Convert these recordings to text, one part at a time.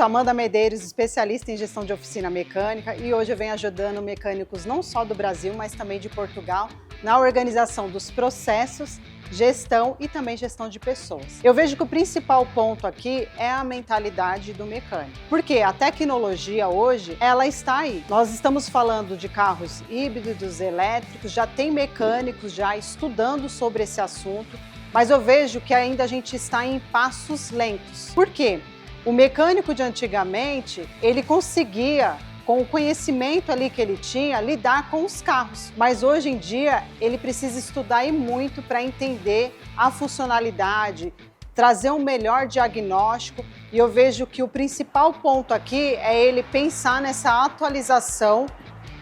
Amanda Medeiros, especialista em gestão de oficina mecânica, e hoje eu venho ajudando mecânicos não só do Brasil, mas também de Portugal, na organização dos processos, gestão e também gestão de pessoas. Eu vejo que o principal ponto aqui é a mentalidade do mecânico. Porque a tecnologia hoje, ela está aí. Nós estamos falando de carros híbridos, elétricos, já tem mecânicos já estudando sobre esse assunto, mas eu vejo que ainda a gente está em passos lentos. Por quê? O mecânico de antigamente, ele conseguia, com o conhecimento ali que ele tinha, lidar com os carros. Mas hoje em dia, ele precisa estudar e muito para entender a funcionalidade, trazer um melhor diagnóstico. E eu vejo que o principal ponto aqui é ele pensar nessa atualização,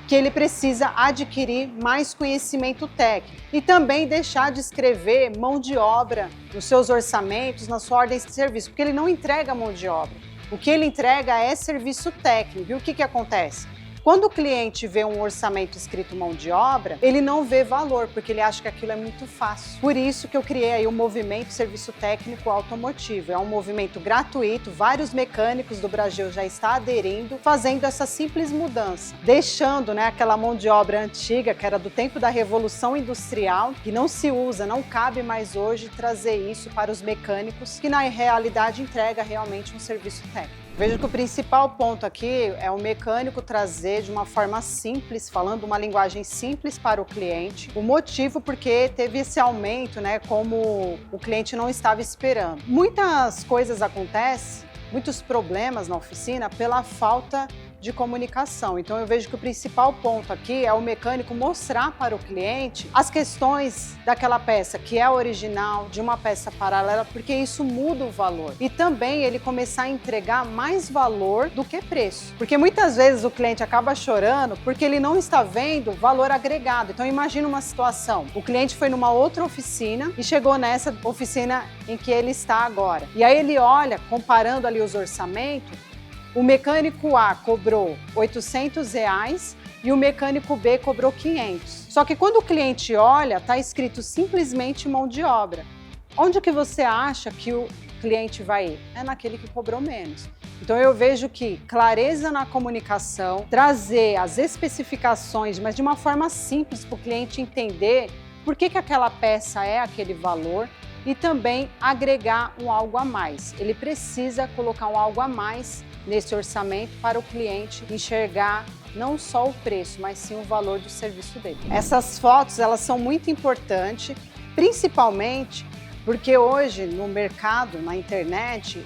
que ele precisa adquirir mais conhecimento técnico e também deixar de escrever mão de obra nos seus orçamentos, na sua ordem de serviço, porque ele não entrega mão de obra. O que ele entrega é serviço técnico. E o que acontece? Quando o cliente vê um orçamento escrito mão de obra, ele não vê valor, porque ele acha que aquilo é muito fácil. Por isso que eu criei aí o movimento Serviço Técnico Automotivo. É um movimento gratuito, vários mecânicos do Brasil já estão aderindo, fazendo essa simples mudança, deixando aquela mão de obra antiga, que era do tempo da Revolução Industrial, que não se usa, não cabe mais hoje trazer isso para os mecânicos, que na realidade entrega realmente um serviço técnico. Vejo que o principal ponto aqui é o mecânico trazer de uma forma simples, falando uma linguagem simples para o cliente, o motivo porque teve esse aumento, como o cliente não estava esperando. Muitas coisas acontecem, muitos problemas na oficina pela falta de comunicação. Então eu vejo que o principal ponto aqui é o mecânico mostrar para o cliente as questões daquela peça que é original, de uma peça paralela, porque isso muda o valor. E também ele começar a entregar mais valor do que preço. Porque muitas vezes o cliente acaba chorando porque ele não está vendo valor agregado. Então imagina uma situação, o cliente foi numa outra oficina e chegou nessa oficina em que ele está agora. E aí ele olha, comparando ali os orçamentos, o mecânico A cobrou R$800 e o mecânico B cobrou 500. Só que quando o cliente olha, está escrito simplesmente mão de obra. Onde que você acha que o cliente vai ir? É naquele que cobrou menos. Então eu vejo que clareza na comunicação, trazer as especificações, mas de uma forma simples para o cliente entender por que aquela peça é aquele valor, e também agregar um algo a mais. Ele precisa colocar um algo a mais nesse orçamento para o cliente enxergar não só o preço, mas sim o valor do serviço dele. Essas fotos, elas são muito importantes, principalmente porque hoje no mercado, na internet,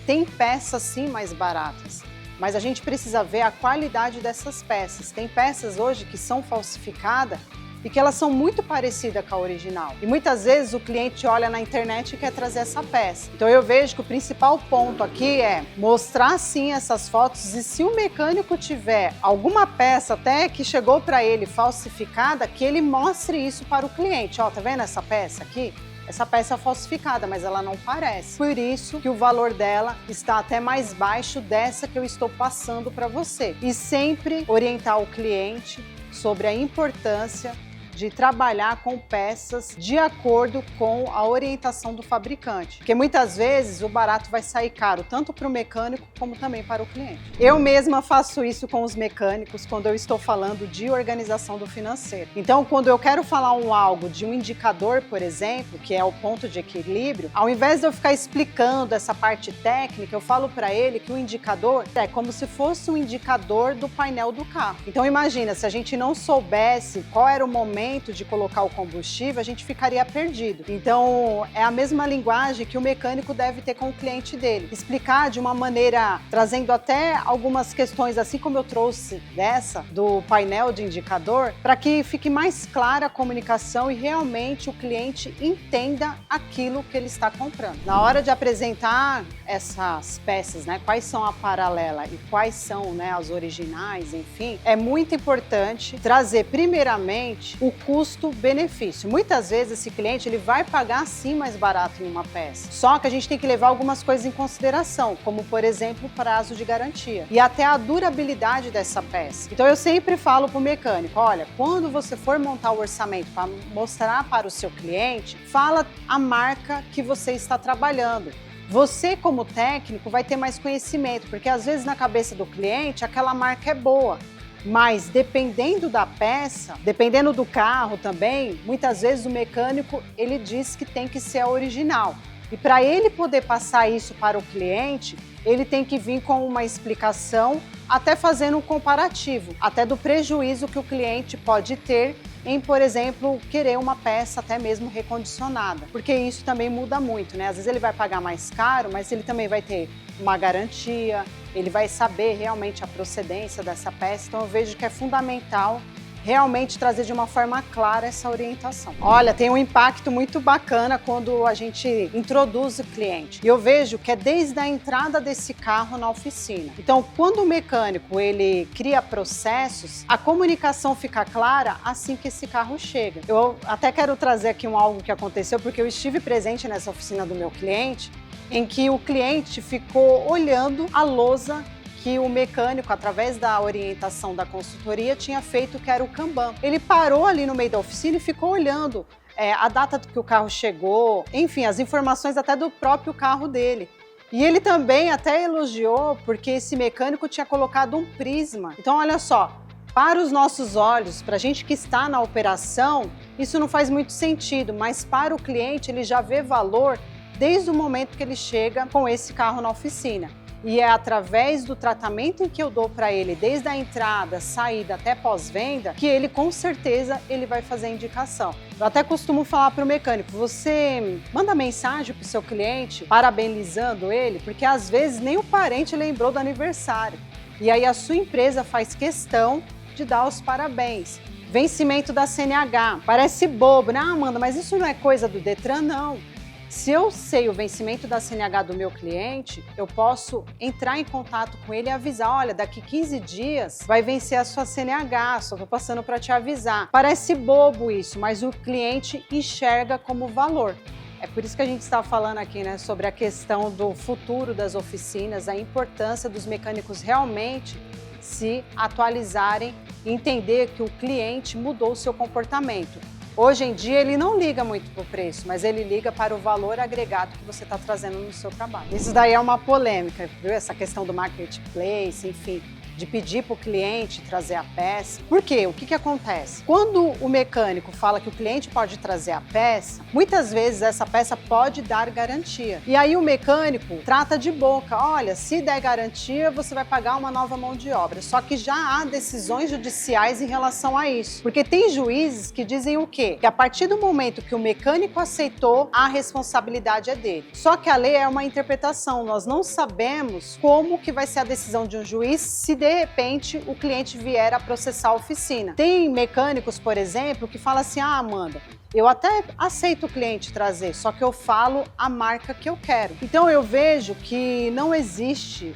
tem peças sim mais baratas, mas a gente precisa ver a qualidade dessas peças. Tem peças hoje que são falsificadas e que elas são muito parecidas com a original. E muitas vezes o cliente olha na internet e quer trazer essa peça. Então eu vejo que o principal ponto aqui é mostrar sim essas fotos, e se o mecânico tiver alguma peça até que chegou para ele falsificada, que ele mostre isso para o cliente. Ó, tá vendo essa peça aqui? Essa peça é falsificada, mas ela não parece. Por isso que o valor dela está até mais baixo dessa que eu estou passando para você. E sempre orientar o cliente sobre a importância de trabalhar com peças de acordo com a orientação do fabricante. Porque muitas vezes o barato vai sair caro, tanto para o mecânico como também para o cliente. Eu mesma faço isso com os mecânicos quando eu estou falando de organização do financeiro. Então, quando eu quero falar algo de um indicador, por exemplo, que é o ponto de equilíbrio, ao invés de eu ficar explicando essa parte técnica, eu falo para ele que o indicador é como se fosse um indicador do painel do carro. Então, imagina, se a gente não soubesse qual era o momento de colocar o combustível, a gente ficaria perdido. Então, é a mesma linguagem que o mecânico deve ter com o cliente dele. Explicar de uma maneira, trazendo até algumas questões, assim como eu trouxe dessa, do painel de indicador, para que fique mais clara a comunicação e realmente o cliente entenda aquilo que ele está comprando. Na hora de apresentar essas peças, quais são a paralela e quais são as originais, enfim, é muito importante trazer primeiramente o custo-benefício. Muitas vezes esse cliente ele vai pagar sim mais barato em uma peça, só que a gente tem que levar algumas coisas em consideração, como por exemplo o prazo de garantia e até a durabilidade dessa peça. Então eu sempre falo para o mecânico, olha, quando você for montar o orçamento para mostrar para o seu cliente, fala a marca que você está trabalhando. Você, como técnico, vai ter mais conhecimento, porque às vezes na cabeça do cliente aquela marca é boa, mas dependendo da peça, dependendo do carro também, muitas vezes o mecânico ele diz que tem que ser a original. E para ele poder passar isso para o cliente, ele tem que vir com uma explicação, até fazendo um comparativo, até do prejuízo que o cliente pode ter em, por exemplo, querer uma peça até mesmo recondicionada, porque isso também muda muito, né? Às vezes ele vai pagar mais caro, mas ele também vai ter uma garantia, ele vai saber realmente a procedência dessa peça, então eu vejo que é fundamental realmente trazer de uma forma clara essa orientação. Olha, tem um impacto muito bacana quando a gente introduz o cliente. E eu vejo que é desde a entrada desse carro na oficina. Então, quando o mecânico ele cria processos, a comunicação fica clara assim que esse carro chega. Eu até quero trazer aqui algo que aconteceu, porque eu estive presente nessa oficina do meu cliente, em que o cliente ficou olhando a lousa que o mecânico, através da orientação da consultoria, tinha feito, que era o Kanban. Ele parou ali no meio da oficina e ficou olhando a data que o carro chegou, enfim, as informações até do próprio carro dele. E ele também até elogiou, porque esse mecânico tinha colocado um prisma. Então, olha só, para os nossos olhos, para a gente que está na operação, isso não faz muito sentido, mas para o cliente ele já vê valor desde o momento que ele chega com esse carro na oficina. E é através do tratamento em que eu dou para ele, desde a entrada, saída até pós-venda, que ele com certeza ele vai fazer a indicação. Eu até costumo falar para o mecânico, você manda mensagem para o seu cliente parabenizando ele, porque às vezes nem o parente lembrou do aniversário. E aí a sua empresa faz questão de dar os parabéns. Vencimento da CNH, parece bobo, né? Ah, Amanda, mas isso não é coisa do Detran? Não. Se eu sei o vencimento da CNH do meu cliente, eu posso entrar em contato com ele e avisar, olha, daqui 15 dias vai vencer a sua CNH, só estou passando para te avisar. Parece bobo isso, mas o cliente enxerga como valor. É por isso que a gente está falando aqui, né, sobre a questão do futuro das oficinas, a importância dos mecânicos realmente se atualizarem e entender que o cliente mudou o seu comportamento. Hoje em dia ele não liga muito para o preço, mas ele liga para o valor agregado que você está trazendo no seu trabalho. Isso daí é uma polêmica, viu? Essa questão do marketplace, enfim, de pedir para o cliente trazer a peça. Por quê? O que acontece? Quando o mecânico fala que o cliente pode trazer a peça, muitas vezes essa peça pode dar garantia. E aí o mecânico trata de boca, olha, se der garantia, você vai pagar uma nova mão de obra. Só que já há decisões judiciais em relação a isso. Porque tem juízes que dizem o quê? Que a partir do momento que o mecânico aceitou, a responsabilidade é dele. Só que a lei é uma interpretação, nós não sabemos como que vai ser a decisão de um juiz se de repente o cliente vier a processar a oficina. Tem mecânicos, por exemplo, que falam assim, ah, Amanda, eu até aceito o cliente trazer, só que eu falo a marca que eu quero. Então eu vejo que não existe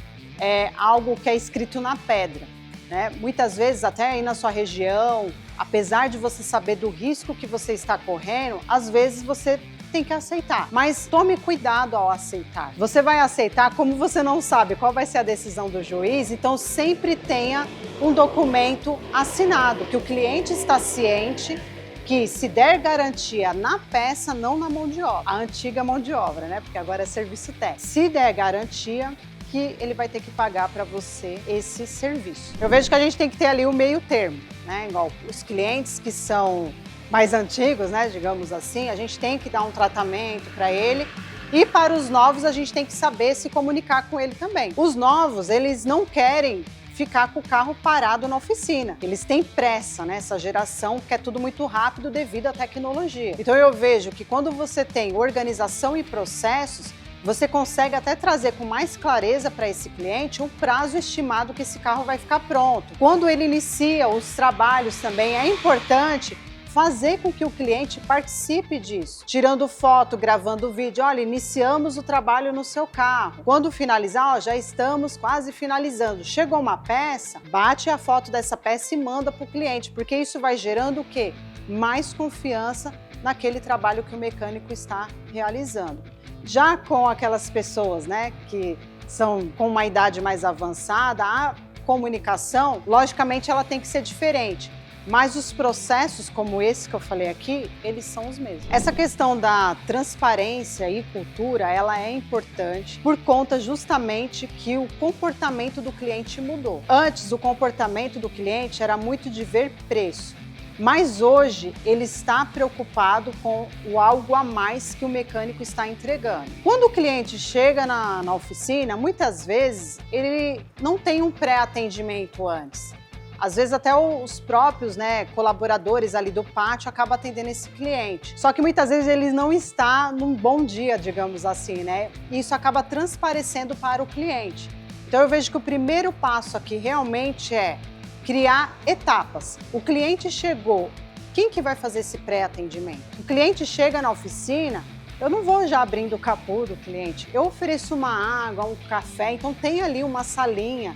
algo que é escrito na pedra, né? Muitas vezes até aí na sua região, apesar de você saber do risco que você está correndo, às vezes você tem que aceitar, mas tome cuidado ao aceitar. Você vai aceitar, como você não sabe qual vai ser a decisão do juiz, então sempre tenha um documento assinado, que o cliente está ciente que se der garantia na peça, não na mão de obra, a antiga mão de obra, né? Porque agora é serviço técnico. Se der garantia, que ele vai ter que pagar para você esse serviço. Eu vejo que a gente tem que ter ali o meio termo, né? Igual os clientes que são mais antigos, né, digamos assim, a gente tem que dar um tratamento para ele, e para os novos a gente tem que saber se comunicar com ele também. Os novos, eles não querem ficar com o carro parado na oficina. Eles têm pressa, né? Essa geração quer tudo muito rápido devido à tecnologia. Então eu vejo que quando você tem organização e processos, você consegue até trazer com mais clareza para esse cliente um prazo estimado que esse carro vai ficar pronto. Quando ele inicia os trabalhos também, é importante fazer com que o cliente participe disso, tirando foto, gravando vídeo. Olha, iniciamos o trabalho no seu carro. Quando finalizar, ó, já estamos quase finalizando. Chegou uma peça, bate a foto dessa peça e manda para o cliente, porque isso vai gerando o quê? Mais confiança naquele trabalho que o mecânico está realizando. Já com aquelas pessoas, né, que são com uma idade mais avançada, a comunicação, logicamente, ela tem que ser diferente. mas os processos como esse que eu falei aqui, eles são os mesmos. Essa questão da transparência e cultura, ela é importante por conta justamente que o comportamento do cliente mudou. Antes, o comportamento do cliente era muito de ver preço, mas hoje ele está preocupado com o algo a mais que o mecânico está entregando. Quando o cliente chega na oficina, muitas vezes ele não tem um pré-atendimento antes. Às vezes até os próprios colaboradores ali do pátio acabam atendendo esse cliente. Só que muitas vezes ele não está num bom dia, digamos assim, né? E isso acaba transparecendo para o cliente. Então eu vejo que o primeiro passo aqui realmente é criar etapas. O cliente chegou, quem que vai fazer esse pré-atendimento? O cliente chega na oficina, eu não vou já abrindo o capô do cliente, eu ofereço uma água, um café, então tem ali uma salinha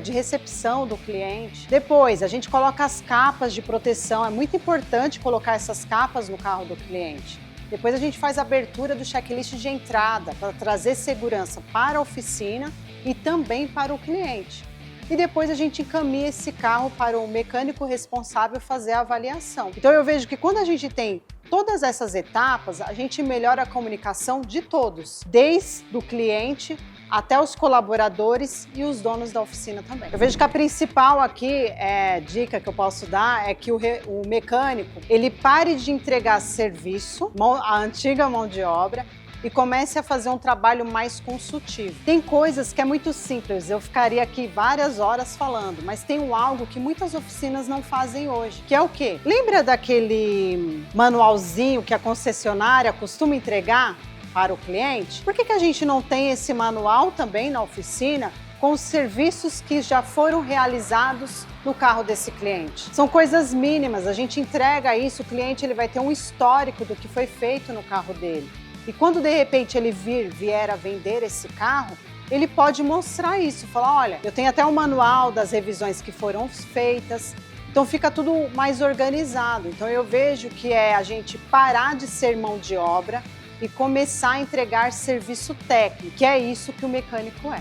de recepção do cliente. Depois, a gente coloca as capas de proteção, é muito importante colocar essas capas no carro do cliente. Depois a gente faz a abertura do checklist de entrada para trazer segurança para a oficina e também para o cliente. E depois a gente encaminha esse carro para o mecânico responsável fazer a avaliação. Então eu vejo que quando a gente tem todas essas etapas, a gente melhora a comunicação de todos, desde o cliente até os colaboradores e os donos da oficina também. Eu vejo que a principal aqui, dica que eu posso dar, é que o mecânico, ele pare de entregar serviço, a antiga mão de obra, e comece a fazer um trabalho mais consultivo. Tem coisas que é muito simples, eu ficaria aqui várias horas falando, mas tem algo que muitas oficinas não fazem hoje, que é o quê? Lembra daquele manualzinho que a concessionária costuma entregar para o cliente? Por que a gente não tem esse manual também na oficina com os serviços que já foram realizados no carro desse cliente? São coisas mínimas, a gente entrega isso, o cliente ele vai ter um histórico do que foi feito no carro dele. E quando de repente ele vier a vender esse carro, ele pode mostrar isso, falar, olha, eu tenho até um manual das revisões que foram feitas, então fica tudo mais organizado. Então eu vejo que é a gente parar de ser mão de obra e começar a entregar serviço técnico, que é isso que o mecânico é.